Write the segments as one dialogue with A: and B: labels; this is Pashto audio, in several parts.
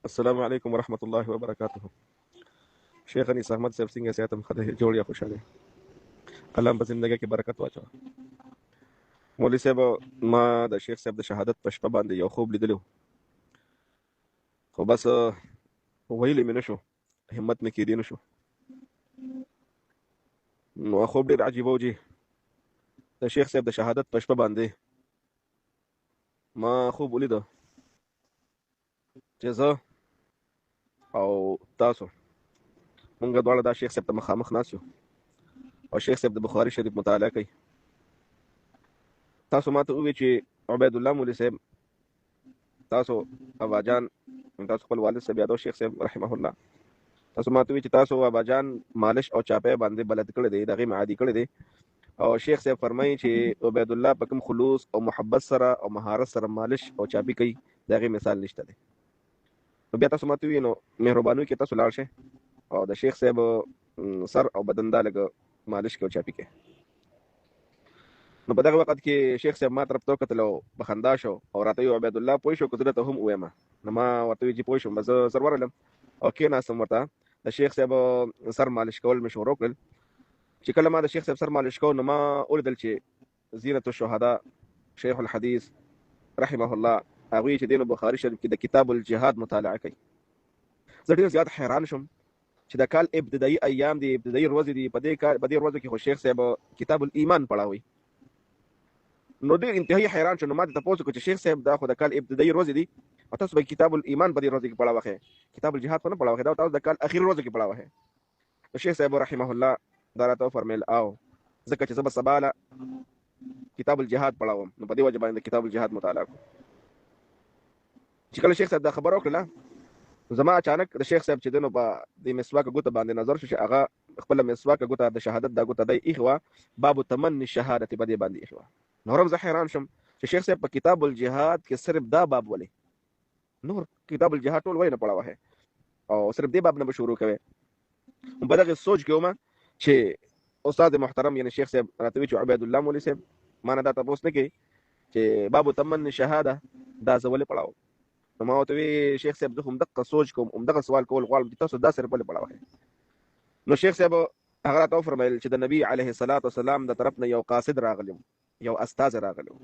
A: السلام علیکم ورحمۃ اللہ وبرکاتہ. شیخ انیس احمد صاحب څنګه سیاتم خدای جوړ یا خوشاله الله په زندګۍ کې برکت واچو. مولوی صاحب ما د شیخ صاحب د شهادت په شپه باندې یو خوب لیدلو، خو بس ویلې مې نشو، همت مې کېدی نشو. نو خوب ډېر عجیب و جی. د شیخ صاحب د شهادت په شپه باندې ما خوب ولیده چې زه او تاسو مونږ دواړه دا شیخ صاحب ته مخامخ ناست یو او شیخ صاحب د بخاري شریف مطالعه کوي. تاسو ماته ووایئ چې عبید الله مولوي صاحب، تاسو اباجان، تاسو خپل والد صاحب یادو شیخ صاحب رحمه الله، تاسو ماته ووایئ چې تاسو اباجان مالش او چاپی باندې بلد کړی دی، دغه عادي کړی دی. او شیخ صاحب فرمایي چې عبید الله په کوم خلوص او محبت سره او مهارت سره مالش او چاپی کوي، دغه مثال نشته دی. نو بیا تاسو ماته ووایئ نو مهرباني وکړئ تاسو لاړ شئ او د شیخ صاحب سر او بدن دا لږ مالش کې او چاپی کې. نو په دغه وخت کې شیخ صاحب ما طرف ته وکتل او په خندا شو او راته ویل عبید الله پوه شو که زه درته هم ووایم. نو ما ورته وویل چې پوه شوم. زه سر ورغلم او کېناستم، ورته د شیخ صاحب سر مالش کول مې شروع کړل. چې کله ما د شیخ صاحب سر مالش کو نو ما ولیدل چې زینت الشهدا شیخ الحدیث رحمه الله هغوی چې دین بخاري شریف کې د کتاب الجهاد مطالعه کوي. زه ډېر زیات حیران شوم چې د کال ابتدایي ایام دي، ابتدایي ورځې دي، په دې ورځو کې خو شیخ صاحب کتاب الایمان پړاوي. نو ډېر انتهایی حیران شوم. نو ما ته تپوس وکړو چې شیخ صاحب دا خو د کال ابتدایي ورځې دي او تاسو به کتاب الایمان په دې ورځو کې پړاوه، کتاب الجهاد خو نه پړاوه، دا تاسو د کال اخیر ورځو کې پړاوه. نو شیخ صاحب رحمه الله دا راته وفرمیل او ځکه چې زه به سبا له کتاب الجهاد پړاوم، نو په دې وجه باندې کتاب الجهاد مطالعه کوم. چې کله شیخ صاحب دا خبره وکړله زما اچانک د شیخ صاحب چې دی نو په دې مسواک ګوته باندې نظر شو چې هغه خپله مسواک ګوته د شهادت دا ګوته دی ایښې وه، باب تمني شهادت په دې باندې ایښې وه. نو هم زه حیران شم چې شیخ صاحب په کتاب الجهاد کې صرف دا باب ولې، نور کتاب الجهاد ټول وای نه پړاوه او صرف دې باب نه به شروع کوي. په دغه سوچ کې وم چې استاد محترم یعنی شیخ صاحب راته وی چې عبید الله مولوي صاحب ما نه دا تپوس نه کوي چې باب تمني شهاده دا زه ولې پړاوم. نو ما ورته وی شیخ صاحب زه همدغه سوچ کوم، همدغه سوال کول غواړم چې تاسو دا صرف ولې پړاوه. نو شیخ صاحب هغه راته وفرمیل چې د نبي علیه الصلاة والسلام د طرف نه یو قاصد راغلی، یو استاذ راغلی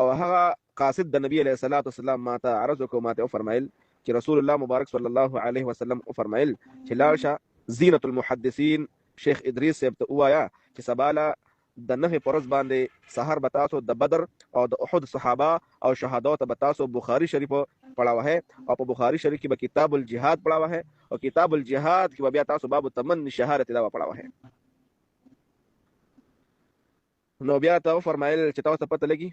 A: او هغه قاصد د نبی علیه الصلاة والسلام ماته عرض وکړو، ماته وفرمیل چې رسول الله مبارک صلی الله علیه وسلم وفرمیل چې لاړ شه زینت المحدثین شیخ ادریس صاحب ته ووایه چې سبا له د نهې په ورځ باندې سحر به تاسو د بدر او د احد صحابه او شهادو ته به تاسو بخاري شریف پړاوه او په بخاري شریف کې به کتاب الجهاد پړاوه او کتاب الجهاد کې به بیا تاسو باب تمني شهادت دا پړاوه. نو بیا ته وفرمایل چې تاسو ته پته لګي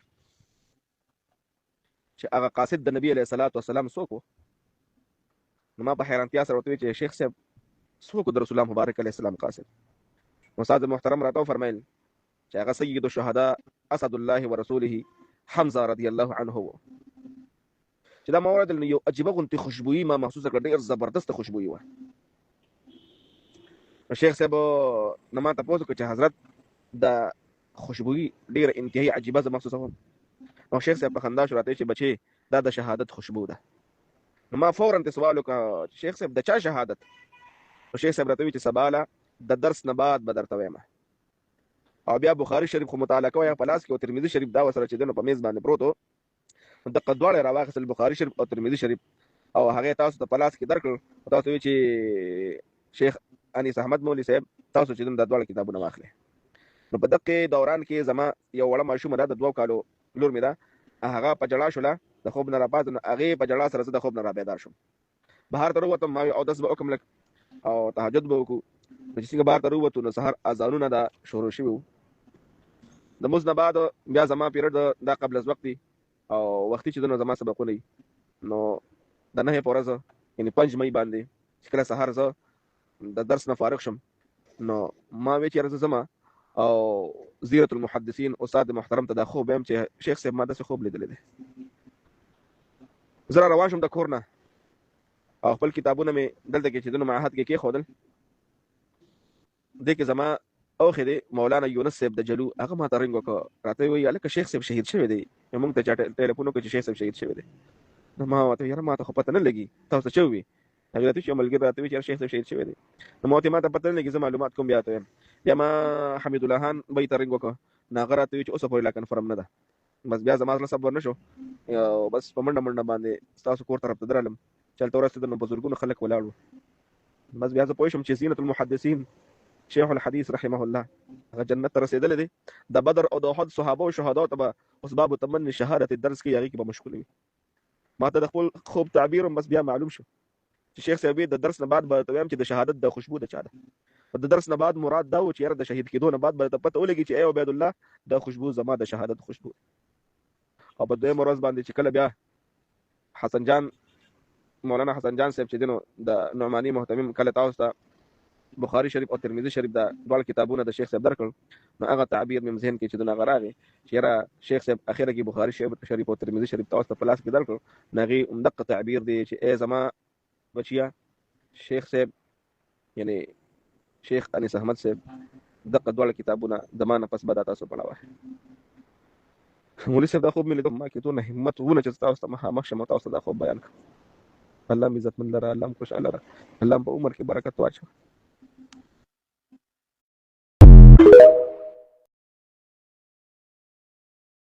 A: چې هغه قاصد د نبی علیه الصلاة والسلام څوک و. نو ما په حیرانتیا سره ورته ویل چې شیخ صاحب څوک د رسول الله مبارک علیه السلام قاصد. نو استاد محترم راته وفرمایل چې هغه سید الشهداء اسد الله ورسوله حمزه رضی الله عنه و. چې دا مورد یو عجیبه غونتې خوشبويي ما محسوسه کړه، ډېر زبردست خوشبويي وه. نو شیخ صاحب نه ما تپوس وکړو چې حضرت دا خوشبويي ډېره انتهایی عجیبه زه محسوسوم. نو شیخ صاحب په خندا شو راته چې بچې دا د شهادت خوشبو ده. نو ما فورا ته سوال وکړ شیخ صاحب د چا شهادت؟ نو شیخ صاحب راته وی چې سبا له د درس نه بعد به درته وایم او بیا بخاري شریف خو مطالعه کوی په لاس کې او ترمذي شریف دا وسره چې دی نو په میز باندې پروت و، دغه دواړه راواخیستل بخاري شریف او ترمذي شریف او هغه تاسو ته په لاس کې درکړل. تاسو وی چې شیخ انیس احمد مولوي صاحب تاسو چې دا دواړه کتابونه واخلئ. نو په دغه دوران کې زما یو وړه ماشومه ده د 2 کالو لور مې ده، هغه په جړا شوله د خوب نه راپاڅېد. نو هغې په جړا سره زه د خوب نه رابیدار شوم، بهر ته راووتم، ما اودس به وکړم لږ او تهجد به وکړو. نو چې څنګه بهر ته راووتو نو سهار اذانونه دا شروع شوي وو. د مونځ نه بعد بیا زما پیریډ دا قبل از وقتي او وختي چې نو زما سبقونه وي. نو د 9 په ورځ یعنې 5 مۍ باندې چې کله سهار زه د درس نه فارغ شم نو ما وی چې زه ځم او زیرت المحدثین استاد محترم ته دا خوب وایم چې شیخ صاحب ما داسې خوب لیدلی دی. زه را روان شم د کور نه او خپل کتابونه مې دلته کې چې د معهد کې کېښودل. دې کې زما اوښې دی مولانا یونس صاحب د جلو، هغه ما ته رنګ وکړه، راته وایي هلکه شیخ صاحب شهید شوی دی. موږ ته چا ټلیفون وکړو چې شیخ صاحب شهید شوی دی. نو ما ورته یاره ما ته خو پته نه لګي تاسو چې وي هغه راته چې ملګری راته وی چې شیخ صاحب شهید شوی دی نو ما ته پته نه لګي زه معلومات کوم بیا ته بیا ما حمید الله خان به ترنګ وکړ ناغه راته وی چې اوسه پورې لا کنفرم نه ده بس بیا زما سره صبر نشو بس په منډه باندې تاسو کور طرف ته درالم چلته ورسته د بزرګونو خلک ولاړو بس بیا زه پوه شم چې زینت المحدثین شیخ الحدیث رحمه الله هغه جنت ته رسیدل دي د بدر او د احد صحابه او شهدا ته به اسباب تمنی شهادت الدرس کې هغه کې به مشغول وي ما ته د خپل خوب تعبیر بس بیا معلوم شو چې شیخ صاحب د درس نه بعد به تویم چې د شهادت د خوشبو د چا ده د درس نه بعد مراد دا و چې یاره د شهید کېدو نه بعد به ته پته ولګي چې ای عبید الله د خوشبو زما د شهادت خوشبو او په دویم ورځ باندې چې کله بیا حسن جان مولانا حسن جان صاحب چې دینو د نعمانی محتمم کله تاسو ته بخاری شریف او ترمذی شریف دا ډول کتابونه د شیخ صاحب درکړل نو هغه تعبیر مې ذهن کې چې دغه راغی چې یاره شیخ صاحب اخیره کې بخاری شریف او ترمذی شریف تاسو ته پلاس کې درکړل نغي عمدق تعبیر دی چې ای زما بچیا شیخ صاحب یعنی شیخ انیس احمد صاحب دغه ډول کتابونه دمانه پس بدا تاسو پڑھاوه مولوی صاحب دا خوب مې لیدو ما کې ته همت ونه چې تاسو ته مخامخ شم تاسو دا خوب بیان الله عزت من لره الله خوشاله الله په عمر کې برکت واچو